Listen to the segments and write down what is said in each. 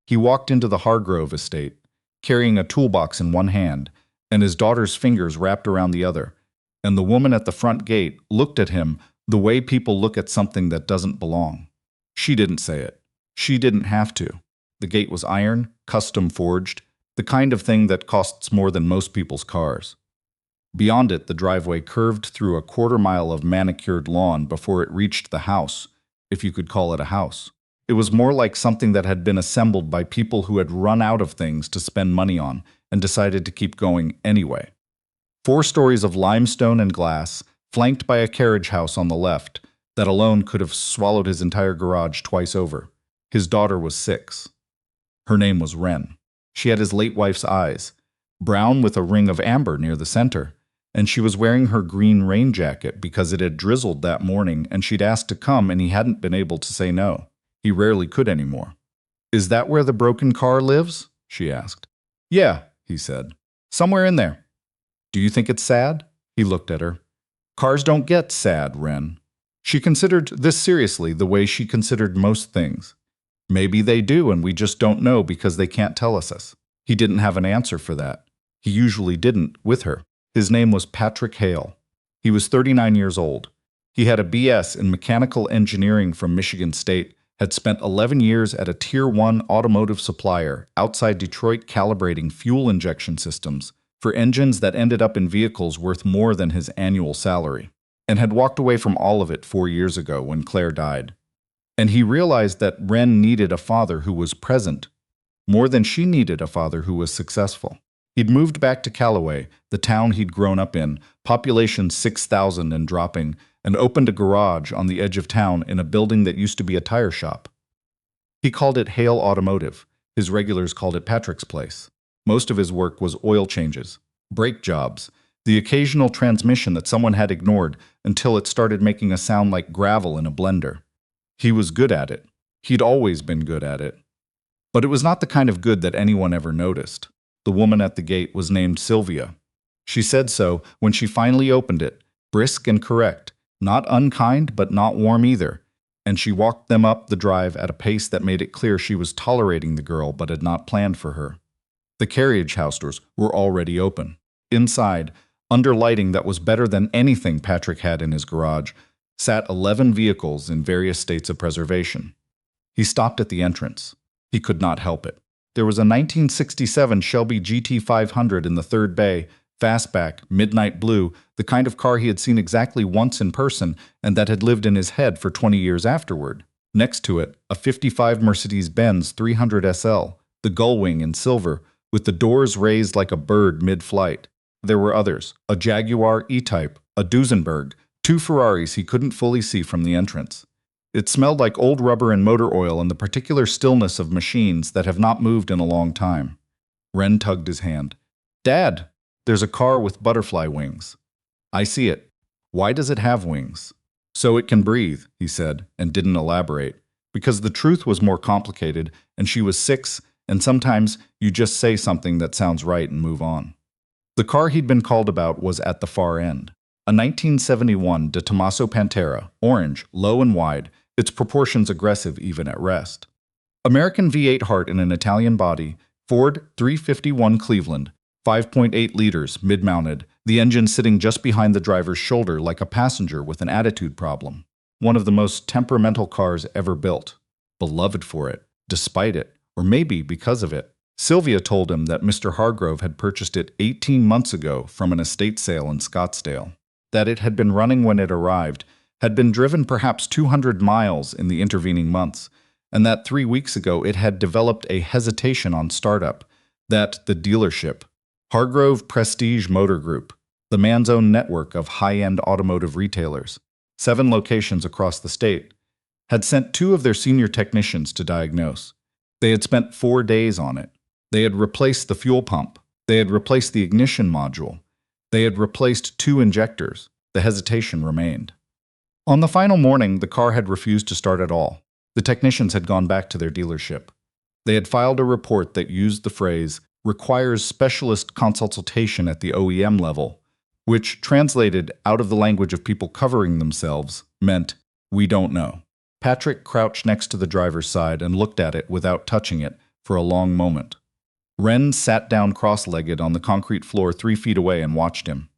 He walked into the Hargrove estate, carrying a toolbox in one hand, and his daughter's fingers wrapped around the other, and the woman at the front gate looked at him the way people look at something that doesn't belong. She didn't say it. She didn't have to. The gate was iron, custom forged, the kind of thing that costs more than most people's cars. Beyond it, the driveway curved through a quarter-mile of manicured lawn before it reached the house, if you could call it a house. It was more like something that had been assembled by people who had run out of things to spend money on and decided to keep going anyway. 4 stories of limestone and glass, flanked by a carriage house on the left, that alone could have swallowed his entire garage twice over. His daughter was 6. Her name was Wren. She had his late wife's eyes, brown with a ring of amber near the center, and she was wearing her green rain jacket because it had drizzled that morning and she'd asked to come and he hadn't been able to say no. He rarely could anymore. "Is that where the broken car lives?" she asked. "Yeah," he said. "Somewhere in there." "Do you think it's sad?" He looked at her. "Cars don't get sad, Wren." She considered this seriously the way she considered most things. Maybe they do and we just don't know because they can't tell us. He didn't have an answer for that. He usually didn't with her. His name was Patrick Hale. He was 39 years old. He had a BS in mechanical engineering from Michigan State, had spent 11 years at a Tier 1 automotive supplier outside Detroit calibrating fuel injection systems for engines that ended up in vehicles worth more than his annual salary, and had walked away from all of it 4 years ago when Claire died. And he realized that Wren needed a father who was present, more than she needed a father who was successful. He'd moved back to Callaway, the town he'd grown up in, population 6,000 and dropping, and opened a garage on the edge of town in a building that used to be a tire shop. He called it Hale Automotive. His regulars called it Patrick's Place. Most of his work was oil changes, brake jobs, the occasional transmission that someone had ignored until it started making a sound like gravel in a blender. He was good at it. He'd always been good at it. But it was not the kind of good that anyone ever noticed. The woman at the gate was named Sylvia. She said so when she finally opened it, brisk and correct, not unkind but not warm either, and she walked them up the drive at a pace that made it clear she was tolerating the girl but had not planned for her. The carriage house doors were already open. Inside, under lighting that was better than anything Patrick had in his garage, sat 11 vehicles in various states of preservation. He stopped at the entrance. He could not help it. There was a 1967 Shelby GT500 in the third bay, fastback, midnight blue, the kind of car he had seen exactly once in person and that had lived in his head for 20 years afterward. Next to it, a 55 Mercedes-Benz 300 SL, the gullwing in silver, with the doors raised like a bird mid-flight. There were others, a Jaguar E-Type, a Duesenberg, 2 Ferraris he couldn't fully see from the entrance. It smelled like old rubber and motor oil and the particular stillness of machines that have not moved in a long time. Wren tugged his hand. "Dad, there's a car with butterfly wings." "I see it. Why does it have wings?" "So it can breathe," he said, and didn't elaborate, because the truth was more complicated, and she was 6, and sometimes you just say something that sounds right and move on. The car he'd been called about was at the far end. A 1971 de Tomaso Pantera, orange, low and wide, its proportions aggressive even at rest. American V8 heart in an Italian body, Ford 351 Cleveland, 5.8 liters, mid-mounted, the engine sitting just behind the driver's shoulder like a passenger with an attitude problem. One of the most temperamental cars ever built. Beloved for it, despite it, or maybe because of it. Sylvia told him that Mr. Hargrove had purchased it 18 months ago from an estate sale in Scottsdale. That it had been running when it arrived, had been driven perhaps 200 miles in the intervening months, and that 3 weeks ago it had developed a hesitation on startup, that the dealership, Hargrove Prestige Motor Group, the man's own network of high-end automotive retailers, 7 locations across the state, had sent 2 of their senior technicians to diagnose. They had spent 4 days on it. They had replaced the fuel pump. They had replaced the ignition module. They had replaced 2 injectors. The hesitation remained. On the final morning, the car had refused to start at all. The technicians had gone back to their dealership. They had filed a report that used the phrase, "requires specialist consultation at the OEM level," which, translated out of the language of people covering themselves, meant, "we don't know." Patrick crouched next to the driver's side and looked at it without touching it, for a long moment. Ren sat down cross-legged on the concrete floor 3 feet away and watched him.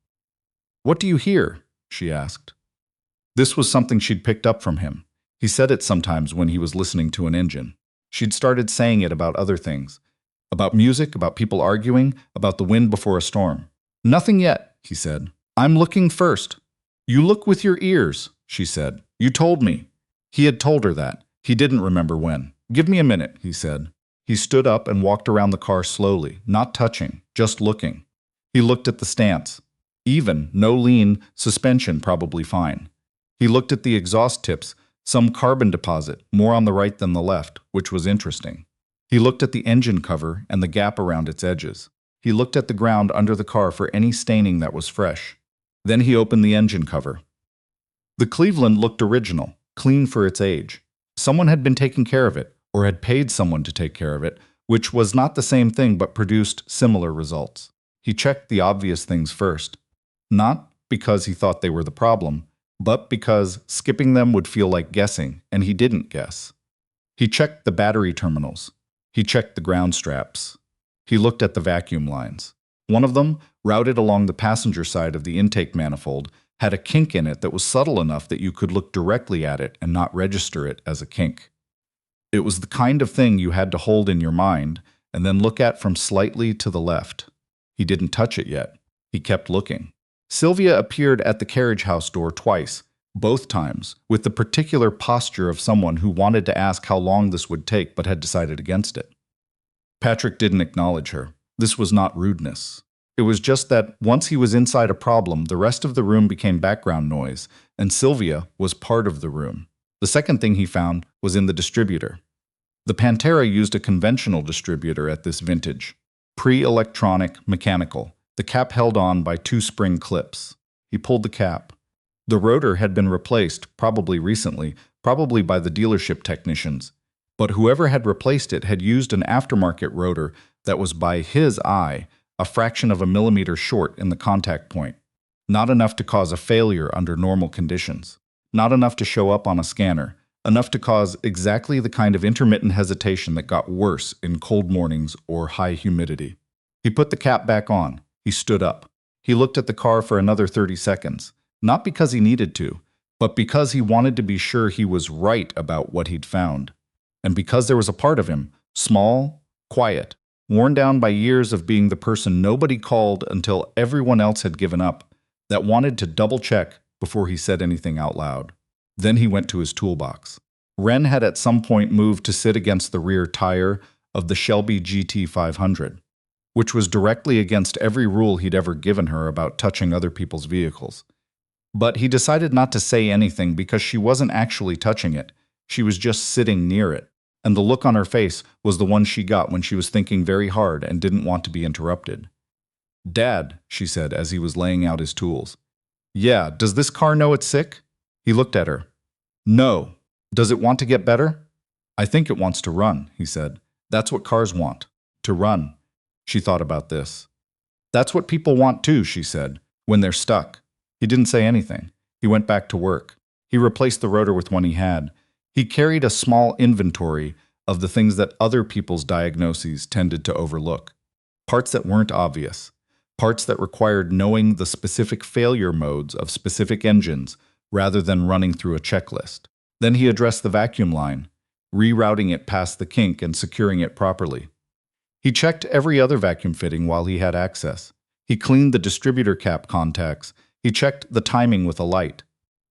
"What do you hear?" she asked. This was something she'd picked up from him. He said it sometimes when he was listening to an engine. She'd started saying it about other things. About music, about people arguing, about the wind before a storm. "Nothing yet," he said. "I'm looking first." "You look with your ears," she said. "You told me." He had told her that. He didn't remember when. "Give me a minute," he said. He stood up and walked around the car slowly, not touching, just looking. He looked at the stance. Even, no lean, suspension probably fine. He looked at the exhaust tips, some carbon deposit, more on the right than the left, which was interesting. He looked at the engine cover and the gap around its edges. He looked at the ground under the car for any staining that was fresh. Then he opened the engine cover. The Cleveland looked original, clean for its age. Someone had been taking care of it, or had paid someone to take care of it, which was not the same thing but produced similar results. He checked the obvious things first. Not because he thought they were the problem, but because skipping them would feel like guessing, and he didn't guess. He checked the battery terminals. He checked the ground straps. He looked at the vacuum lines. One of them, routed along the passenger side of the intake manifold, had a kink in it that was subtle enough that you could look directly at it and not register it as a kink. It was the kind of thing you had to hold in your mind and then look at from slightly to the left. He didn't touch it yet. He kept looking. Sylvia appeared at the carriage house door twice, both times, with the particular posture of someone who wanted to ask how long this would take but had decided against it. Patrick didn't acknowledge her. This was not rudeness. It was just that once he was inside a problem, the rest of the room became background noise, and Sylvia was part of the room. The second thing he found was in the distributor. The Pantera used a conventional distributor at this vintage. Pre-electronic, mechanical. The cap held on by 2 spring clips. He pulled the cap. The rotor had been replaced, probably recently, probably by the dealership technicians. But whoever had replaced it had used an aftermarket rotor that was, by his eye, a fraction of a millimeter short in the contact point. Not enough to cause a failure under normal conditions. Not enough to show up on a scanner. Enough to cause exactly the kind of intermittent hesitation that got worse in cold mornings or high humidity. He put the cap back on. He stood up. He looked at the car for another 30 seconds, not because he needed to, but because he wanted to be sure he was right about what he'd found. And because there was a part of him, small, quiet, worn down by years of being the person nobody called until everyone else had given up, that wanted to double-check before he said anything out loud. Then he went to his toolbox. Ren had at some point moved to sit against the rear tire of the Shelby GT500. Which was directly against every rule he'd ever given her about touching other people's vehicles. But he decided not to say anything because she wasn't actually touching it. She was just sitting near it, and the look on her face was the one she got when she was thinking very hard and didn't want to be interrupted. "Dad," she said as he was laying out his tools. "Yeah, does this car know it's sick?" He looked at her. "No. Does it want to get better?" "I think it wants to run," he said. "That's what cars want. To run." She thought about this. "That's what people want too," she said, "when they're stuck." He didn't say anything. He went back to work. He replaced the rotor with one he had. He carried a small inventory of the things that other people's diagnoses tended to overlook. Parts that weren't obvious. Parts that required knowing the specific failure modes of specific engines rather than running through a checklist. Then he addressed the vacuum line, rerouting it past the kink and securing it properly. He checked every other vacuum fitting while he had access. He cleaned the distributor cap contacts. He checked the timing with a light.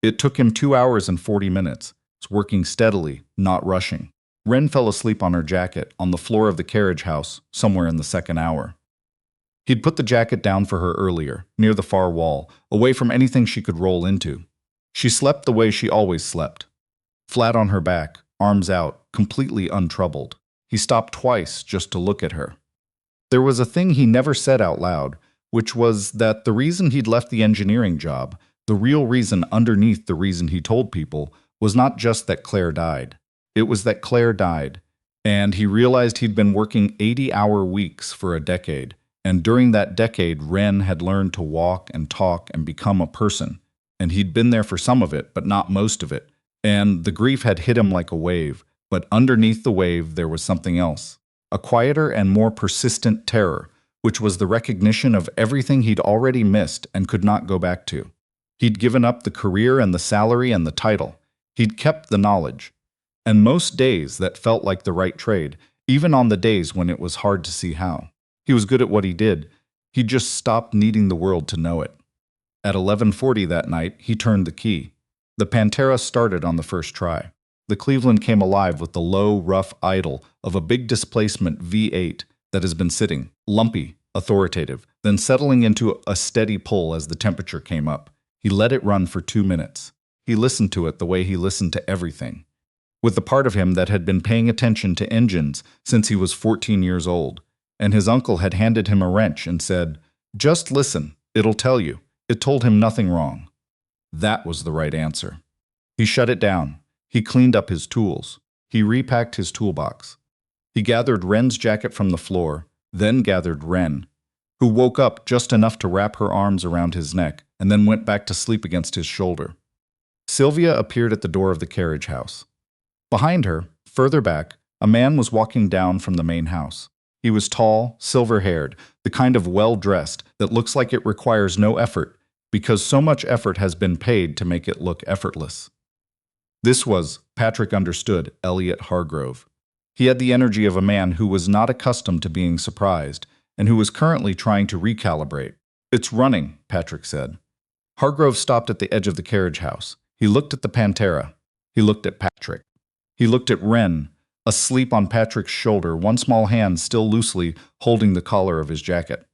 It took him 2 hours and 40 minutes, working steadily, not rushing. Ren fell asleep on her jacket on the floor of the carriage house somewhere in the second hour. He'd put the jacket down for her earlier, near the far wall, away from anything she could roll into. She slept the way she always slept. Flat on her back, arms out, completely untroubled. He stopped twice just to look at her. There was a thing he never said out loud, which was that the reason he'd left the engineering job, the real reason underneath the reason he told people, was not just that Claire died. It was that Claire died, and he realized he'd been working 80-hour weeks for a decade, and during that decade Ren had learned to walk and talk and become a person, and he'd been there for some of it, but not most of it, and the grief had hit him like a wave. But underneath the wave, there was something else. a quieter and more persistent terror, which was the recognition of everything he'd already missed and could not go back to. He'd given up the career and the salary and the title. He'd kept the knowledge. And most days that felt like the right trade, even on the days when it was hard to see how. He was good at what he did. He just stopped needing the world to know it. At 11:40 that night, he turned the key. The Pantera started on the first try. The Cleveland came alive with the low, rough idle of a big displacement V8 that has been sitting, lumpy, authoritative, then settling into a steady pull as the temperature came up. He let it run for 2 minutes. He listened to it the way he listened to everything, with the part of him that had been paying attention to engines since he was 14 years old. And his uncle had handed him a wrench and said, "Just listen, it'll tell you." It told him nothing wrong. That was the right answer. He shut it down. He cleaned up his tools. He repacked his toolbox. He gathered Wren's jacket from the floor, then gathered Wren, who woke up just enough to wrap her arms around his neck and then went back to sleep against his shoulder. Sylvia appeared at the door of the carriage house. Behind her, further back, a man was walking down from the main house. He was tall, silver-haired, the kind of well-dressed that looks like it requires no effort because so much effort has been paid to make it look effortless. This was, Patrick understood, Elliot Hargrove. He had the energy of a man who was not accustomed to being surprised and who was currently trying to recalibrate. "It's running," Patrick said. Hargrove stopped at the edge of the carriage house. He looked at the Pantera. He looked at Patrick. He looked at Wren, asleep on Patrick's shoulder, one small hand still loosely holding the collar of his jacket.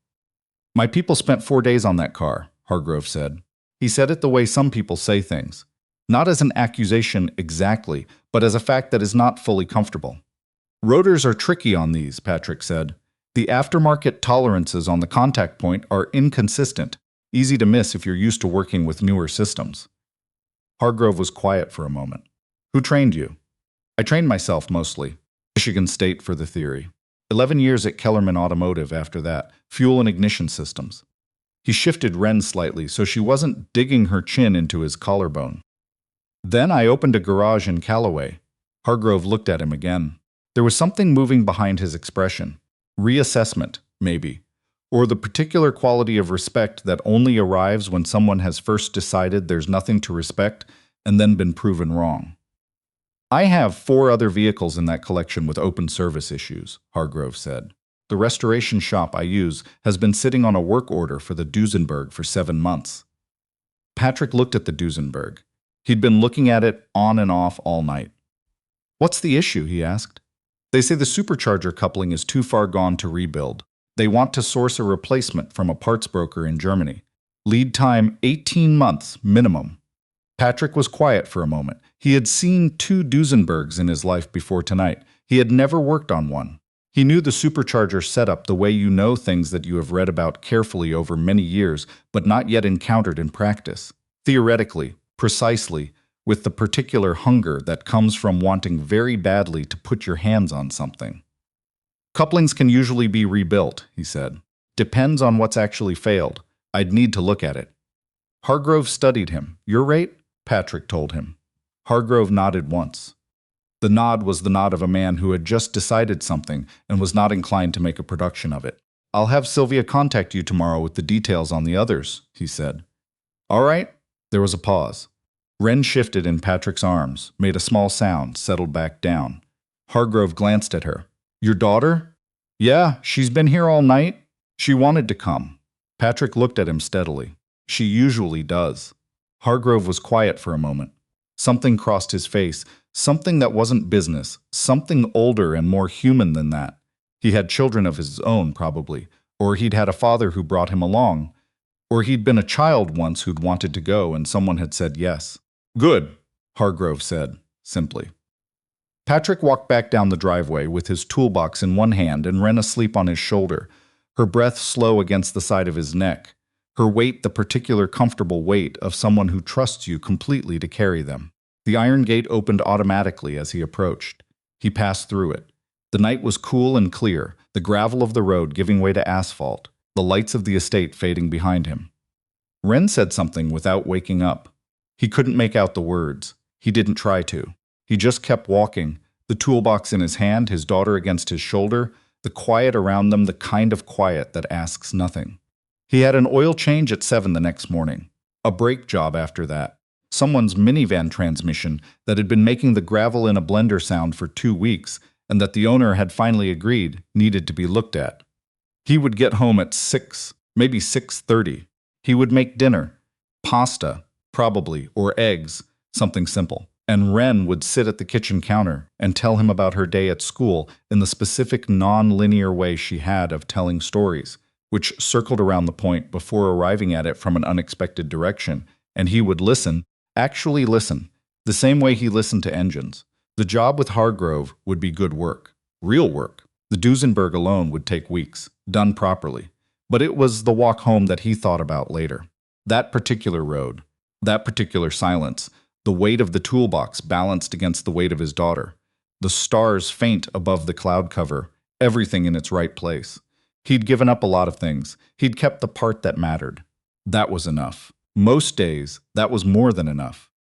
"My people spent 4 days on that car," Hargrove said. He said it the way some people say things. Not as an accusation exactly, but as a fact that is not fully comfortable. "Rotors are tricky on these," Patrick said. "The aftermarket tolerances on the contact point are inconsistent, easy to miss if you're used to working with newer systems." Hargrove was quiet for a moment. "Who trained you?" "I trained myself mostly. Michigan State for the theory. 11 years at Kellerman Automotive after that, fuel and ignition systems." He shifted Wren slightly so she wasn't digging her chin into his collarbone. "Then I opened a garage in Callaway." Hargrove looked at him again. There was something moving behind his expression. Reassessment, maybe. Or the particular quality of respect that only arrives when someone has first decided there's nothing to respect and then been proven wrong. "I have 4 other vehicles in that collection with open service issues," Hargrove said. "The restoration shop I use has been sitting on a work order for the Duesenberg for 7 months." Patrick looked at the Duesenberg. He'd been looking at it on and off all night. "What's the issue?" he asked. "They say the supercharger coupling is too far gone to rebuild. They want to source a replacement from a parts broker in Germany. Lead time 18 months minimum." Patrick was quiet for a moment. He had seen 2 Duesenbergs in his life before tonight. He had never worked on one. He knew the supercharger setup the way you know things that you have read about carefully over many years, but not yet encountered in practice. Theoretically, precisely, with the particular hunger that comes from wanting very badly to put your hands on something. "Couplings can usually be rebuilt," he said. "Depends on what's actually failed. I'd need to look at it." Hargrove studied him. "Your rate?" Patrick told him. Hargrove nodded once. The nod was the nod of a man who had just decided something and was not inclined to make a production of it. "I'll have Sylvia contact you tomorrow with the details on the others," he said. "All right." There was a pause. Wren shifted in Patrick's arms, made a small sound, settled back down. Hargrove glanced at her. "Your daughter?" "Yeah, she's been here all night. She wanted to come." Patrick looked at him steadily. "She usually does." Hargrove was quiet for a moment. Something crossed his face, something that wasn't business, something older and more human than that. He had children of his own, probably, or he'd had a father who brought him along, or he'd been a child once who'd wanted to go and someone had said yes. "Good," Hargrove said, simply. Patrick walked back down the driveway with his toolbox in one hand and Wren asleep on his shoulder, her breath slow against the side of his neck, her weight the particular comfortable weight of someone who trusts you completely to carry them. The iron gate opened automatically as he approached. He passed through it. The night was cool and clear, the gravel of the road giving way to asphalt, the lights of the estate fading behind him. Wren said something without waking up. He couldn't make out the words. He didn't try to. He just kept walking, the toolbox in his hand, his daughter against his shoulder, The quiet around them, the kind of quiet that asks nothing. He had an oil change at 7 the next morning. A brake job after that. Someone's minivan transmission that had been making the gravel in a blender sound for 2 weeks and that the owner had finally agreed needed to be looked at. He would get home at 6, maybe 6:30. He would make dinner. Pasta, probably, or eggs, something simple. And Wren would sit at the kitchen counter and tell him about her day at school in the specific non-linear way she had of telling stories, which circled around the point before arriving at it from an unexpected direction, and he would listen, actually listen, the same way he listened to engines. The job with Hargrove would be good work, real work. The Duesenberg alone would take weeks, done properly. But it was the walk home that he thought about later. That particular road, that particular silence, the weight of the toolbox balanced against the weight of his daughter, the stars faint above the cloud cover, everything in its right place. He'd given up a lot of things. He'd kept the part that mattered. That was enough. Most days, that was more than enough.